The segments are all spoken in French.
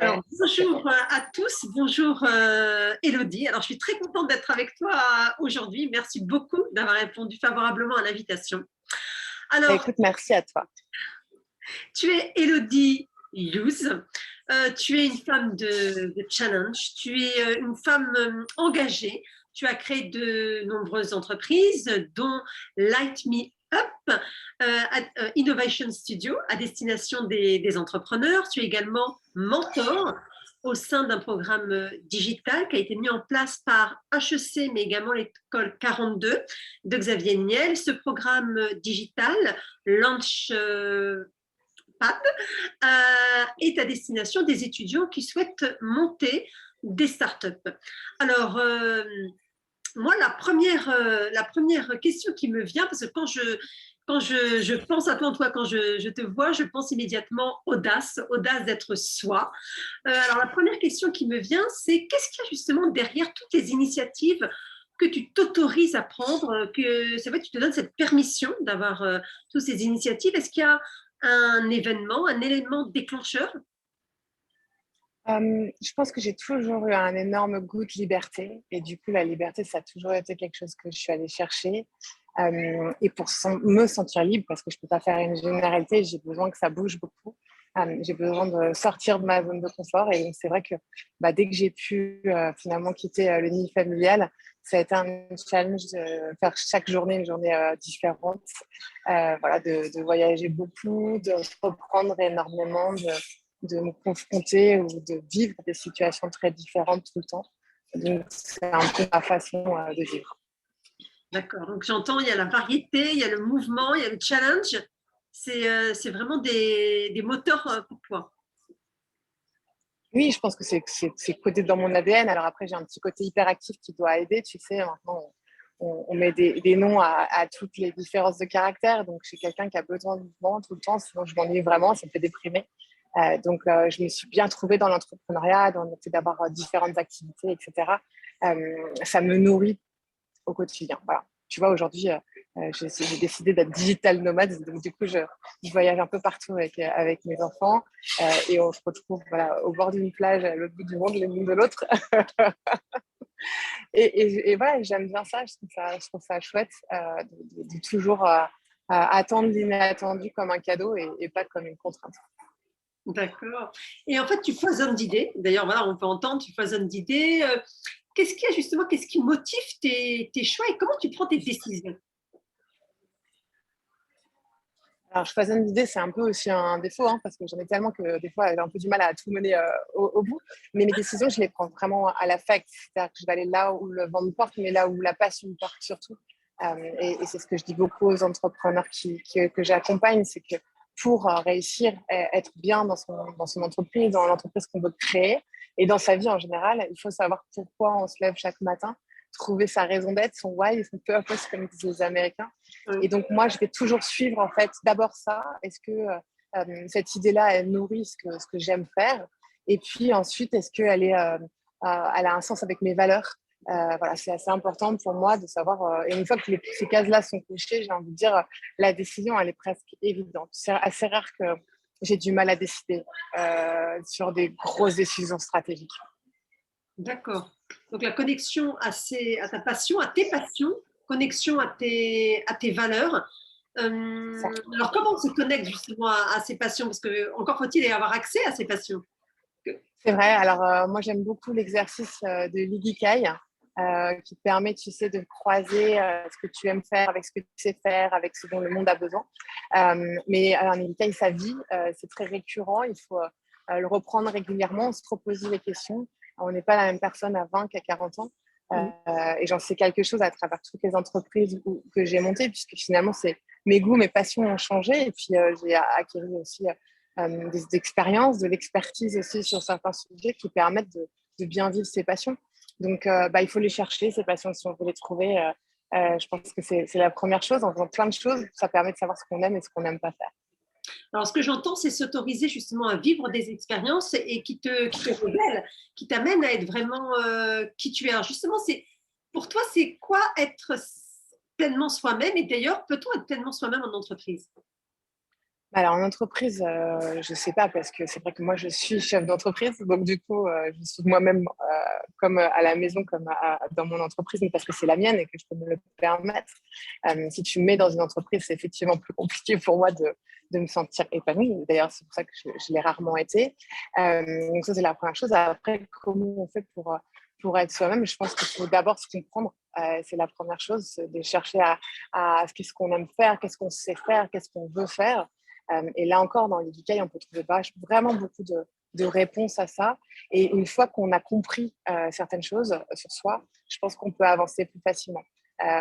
Alors, bonjour à tous, bonjour Élodie. Alors, je suis très contente d'être avec toi aujourd'hui. Merci beaucoup d'avoir répondu favorablement à l'invitation. Alors, Écoute, merci à toi. tu es Élodie Hughes, tu es une femme de challenge, tu es une femme engagée. Tu as créé de nombreuses entreprises, dont Light Me Up, Innovation Studio, à destination des entrepreneurs. Tu es également mentor au sein d'un programme digital qui a été mis en place par HEC, mais également l'école 42 de Xavier Niel. Ce programme digital, Launchpad, est à destination des étudiants qui souhaitent monter des startups. Alors, moi, la première question qui me vient, parce que quand je pense à toi, quand je te vois, je pense immédiatement audace d'être soi. Alors, la première question qui me vient, c'est qu'est-ce qu'il y a justement derrière toutes les initiatives que tu t'autorises à prendre, que c'est vrai, tu te donnes cette permission d'avoir toutes ces initiatives. Est-ce qu'il y a un événement, un élément déclencheur? Je pense que j'ai toujours eu un énorme goût de liberté et du coup, la liberté, ça a toujours été quelque chose que je suis allée chercher. Et pour me sentir libre, parce que je ne peux pas faire une généralité, j'ai besoin que ça bouge beaucoup. J'ai besoin de sortir de ma zone de confort. Et donc, c'est vrai que dès que j'ai pu finalement quitter le nid familial, ça a été un challenge de faire chaque journée une journée différente. Voilà, de voyager beaucoup, de reprendre énormément, de me confronter ou de vivre des situations très différentes tout le temps. Donc, c'est un peu ma façon de vivre. D'accord, donc j'entends, il y a la variété, il y a le mouvement, il y a le challenge. C'est vraiment des moteurs pour toi. Oui, je pense que c'est codé dans mon ADN. Alors après, j'ai un petit côté hyperactif qui doit aider. Tu sais, maintenant, on met des noms à toutes les différences de caractère. Donc, je suis quelqu'un qui a besoin de mouvement tout le temps, sinon je m'ennuie vraiment, ça me fait déprimer. Donc, je me suis bien trouvée dans l'entrepreneuriat, dans le fait d'avoir différentes activités, etc. Ça me nourrit au quotidien. Voilà. Tu vois, aujourd'hui, j'ai décidé d'être digital nomade. Donc, du coup, je voyage un peu partout avec mes enfants et on se retrouve voilà, au bord d'une plage, à l'autre bout du monde, l'une de l'autre. Et voilà, j'aime bien ça. Je trouve ça chouette de toujours attendre l'inattendu comme un cadeau et pas comme une contrainte. D'accord. Et en fait, tu foisonnes d'idées. D'ailleurs, voilà, on peut entendre, tu foisonnes d'idées. Qu'est-ce qu'il y a justement, qu'est-ce qui motive tes choix et comment tu prends tes décisions? Alors, je foisonne l'idée, c'est un peu aussi un défaut, hein, parce que j'en ai tellement que des fois, j'ai un peu du mal à tout mener au bout. Mais mes décisions, je les prends vraiment à l'affect. C'est-à-dire que je vais aller là où le vent me porte, mais là où la passion me porte surtout. Et c'est ce que je dis beaucoup aux entrepreneurs que j'accompagne, c'est que pour réussir à être bien dans son entreprise, dans l'entreprise qu'on veut créer, et dans sa vie en général, il faut savoir pourquoi on se lève chaque matin, trouver sa raison d'être, son why, son purpose, comme disent les Américains. Et donc, moi, je vais toujours suivre, en fait, d'abord ça. Est-ce que cette idée-là, elle nourrit ce que j'aime faire? Et puis ensuite, est-ce qu'elle elle a un sens avec mes valeurs? Voilà, c'est assez important pour moi de savoir. Et une fois que ces cases-là sont cochées, j'ai envie de dire, la décision, elle est presque évidente. C'est assez rare que j'ai du mal à décider sur des grosses décisions stratégiques. D'accord. Donc la connexion à ta passion, à tes passions, connexion à tes valeurs. Ça. Alors comment on se connecte justement à ces passions? Parce que encore faut-il y avoir accès à ces passions. C'est vrai. Alors, moi, j'aime beaucoup l'exercice de l'Ikigai qui te permet, tu sais, de croiser ce que tu aimes faire avec ce que tu sais faire, avec ce dont le monde a besoin. Mais un Ikigai, sa vie, c'est très récurrent. Il faut le reprendre régulièrement, se reposer les questions. On n'est pas la même personne à 20 qu'à 40 ans. Et j'en sais quelque chose à travers toutes les entreprises que j'ai montées, puisque finalement, c'est mes goûts, mes passions ont changé. Et puis, j'ai acquis aussi des expériences, de l'expertise aussi sur certains sujets qui permettent de bien vivre ses passions. Donc, il faut les chercher, ces passions, si on veut les trouver. Je pense que c'est la première chose. En faisant plein de choses, ça permet de savoir ce qu'on aime et ce qu'on n'aime pas faire. Alors, ce que j'entends, c'est s'autoriser justement à vivre des expériences et qui te révèlent, qui t'amènent à être vraiment qui tu es. Alors, justement, pour toi, c'est quoi être pleinement soi-même? Et d'ailleurs, peut-on être pleinement soi-même en entreprise? Alors, en entreprise, je ne sais pas parce que c'est vrai que moi, je suis chef d'entreprise. Donc, du coup, je suis moi-même comme à la maison, comme dans mon entreprise, mais parce que c'est la mienne et que je peux me le permettre. Si tu me mets dans une entreprise, c'est effectivement plus compliqué pour moi de me sentir épanouie. D'ailleurs, c'est pour ça que je l'ai rarement été. Donc, ça, c'est la première chose. Après, comment on fait pour être soi-même? Je pense qu'il faut d'abord se comprendre. C'est la première chose, c'est de chercher à qu'est-ce qu'on aime faire, qu'est-ce qu'on sait faire, qu'est-ce qu'on veut faire. Et là encore, dans l'Ikigai, on peut trouver vraiment beaucoup de réponses à ça. Et une fois qu'on a compris certaines choses sur soi, je pense qu'on peut avancer plus facilement.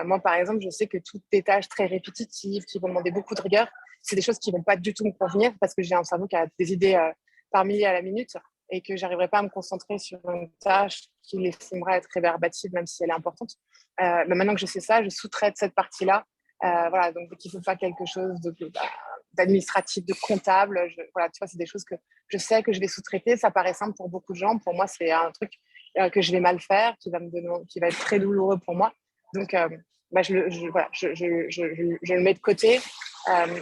Moi, par exemple, je sais que toutes les tâches très répétitives, qui vont demander beaucoup de rigueur, c'est des choses qui ne vont pas du tout me convenir parce que j'ai un cerveau qui a des idées par milliers à la minute et que je n'arriverai pas à me concentrer sur une tâche qui estimerait être réverbative, même si elle est importante. Mais maintenant que je sais ça, je sous-traite cette partie-là. Voilà, donc il ne faut pas quelque chose d'administratif, de comptable. Voilà, tu vois, c'est des choses que je sais que je vais sous-traiter. Ça paraît simple pour beaucoup de gens. Pour moi, c'est un truc que je vais mal faire, qui va être très douloureux pour moi. Donc, voilà, je le mets de côté.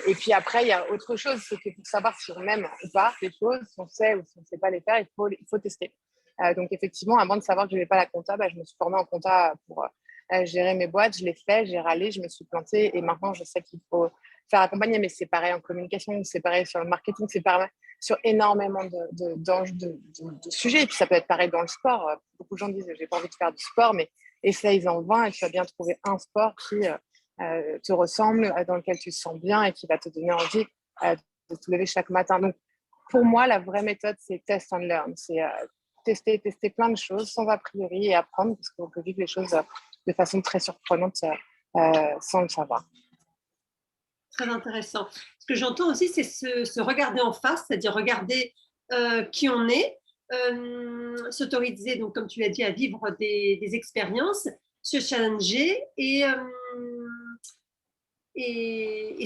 Et puis après, il y a autre chose, c'est que pour savoir si on aime ou pas les choses, si on sait ou si on ne sait pas les faire, il faut tester. Donc effectivement, avant de savoir que je n'avais pas la compta, je me suis formée en compta pour gérer mes boîtes. Je l'ai fait, j'ai râlé, je me suis plantée et maintenant je sais qu'il faut faire accompagner, mais c'est pareil en communication, c'est pareil sur le marketing, c'est pareil sur énormément de sujets. Et puis ça peut être pareil dans le sport. Beaucoup de gens disent j'ai pas envie de faire du sport, mais essaye-en 20 et tu vas bien trouver un sport qui te ressemble, dans lequel tu te sens bien et qui va te donner envie de te lever chaque matin. Donc pour moi, la vraie méthode, c'est test and learn. C'est tester plein de choses sans a priori et apprendre parce qu'on peut vivre les choses de façon très surprenante sans le savoir. Très intéressant. Ce que j'entends aussi, c'est se regarder en face, c'est-à-dire regarder qui on est, s'autoriser, donc comme tu l'as dit, à vivre des expériences, se challenger et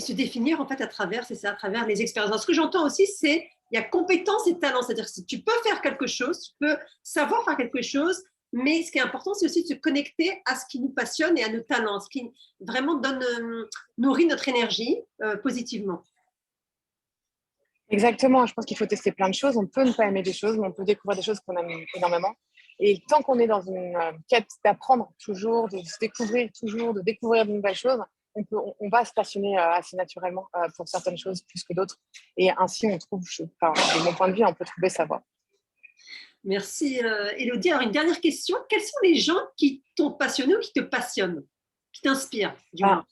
se définir en fait à travers, c'est ça, à travers les expériences. Alors, ce que j'entends aussi, c'est il y a compétence et talent, c'est-à-dire que tu peux faire quelque chose, tu peux savoir faire quelque chose, mais ce qui est important, c'est aussi de se connecter à ce qui nous passionne et à nos talents, ce qui vraiment nourrit notre énergie positivement. Exactement, je pense qu'il faut tester plein de choses. On peut ne pas aimer des choses, mais on peut découvrir des choses qu'on aime énormément. Et tant qu'on est dans une quête d'apprendre toujours, de se découvrir toujours, de découvrir de nouvelles choses, on va se passionner assez naturellement pour certaines choses plus que d'autres. Et ainsi, on trouve, de mon point de vue, on peut trouver sa voie. Merci Élodie. Alors une dernière question, quels sont les gens qui t'ont passionné ou qui te passionnent, qui t'inspirent du moins?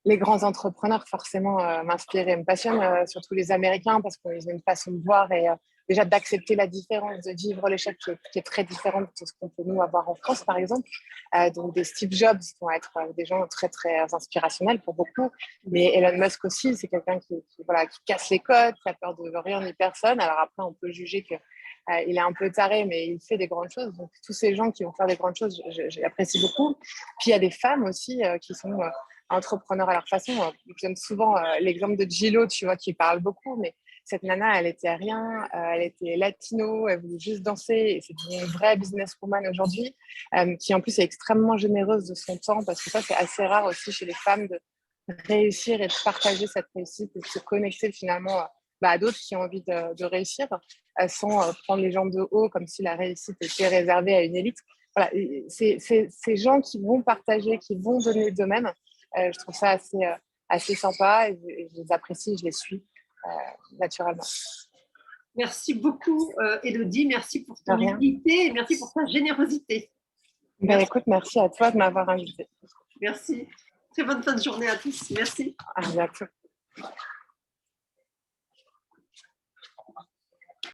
Les grands entrepreneurs, forcément, m'inspirent et me passionnent, surtout les Américains, parce qu'ils ont une façon de voir et déjà d'accepter la différence, de vivre l'échec qui est très différente de ce qu'on peut nous avoir en France, par exemple. Donc, des Steve Jobs vont être des gens très, très inspirationnels pour beaucoup. Mais Elon Musk aussi, c'est quelqu'un voilà, qui casse les codes, qui a peur de rien ni personne. Alors après, on peut juger que il est un peu taré, mais il fait des grandes choses. Donc, tous ces gens qui vont faire des grandes choses, j'apprécie beaucoup. Puis, il y a des femmes aussi qui sont entrepreneurs à leur façon. J'aime souvent l'exemple de Gillo, tu vois, qui parle beaucoup, mais cette nana, elle était rien, elle était latino, elle voulait juste danser, et c'est une vraie businesswoman aujourd'hui, qui en plus est extrêmement généreuse de son temps, parce que ça, c'est assez rare aussi chez les femmes de réussir et de partager cette réussite et de se connecter finalement à d'autres qui ont envie de réussir, sans prendre les jambes de haut comme si la réussite était réservée à une élite. Voilà, c'est ces gens qui vont partager, qui vont donner d'eux-mêmes. Je trouve ça assez sympa et je les apprécie, je les suis naturellement. Merci beaucoup Élodie, merci pour De ton rien. humilité et merci pour ta générosité. Merci. Écoute, merci à toi de m'avoir invité. Merci. Très bonne fin de journée à tous. Merci. À bientôt.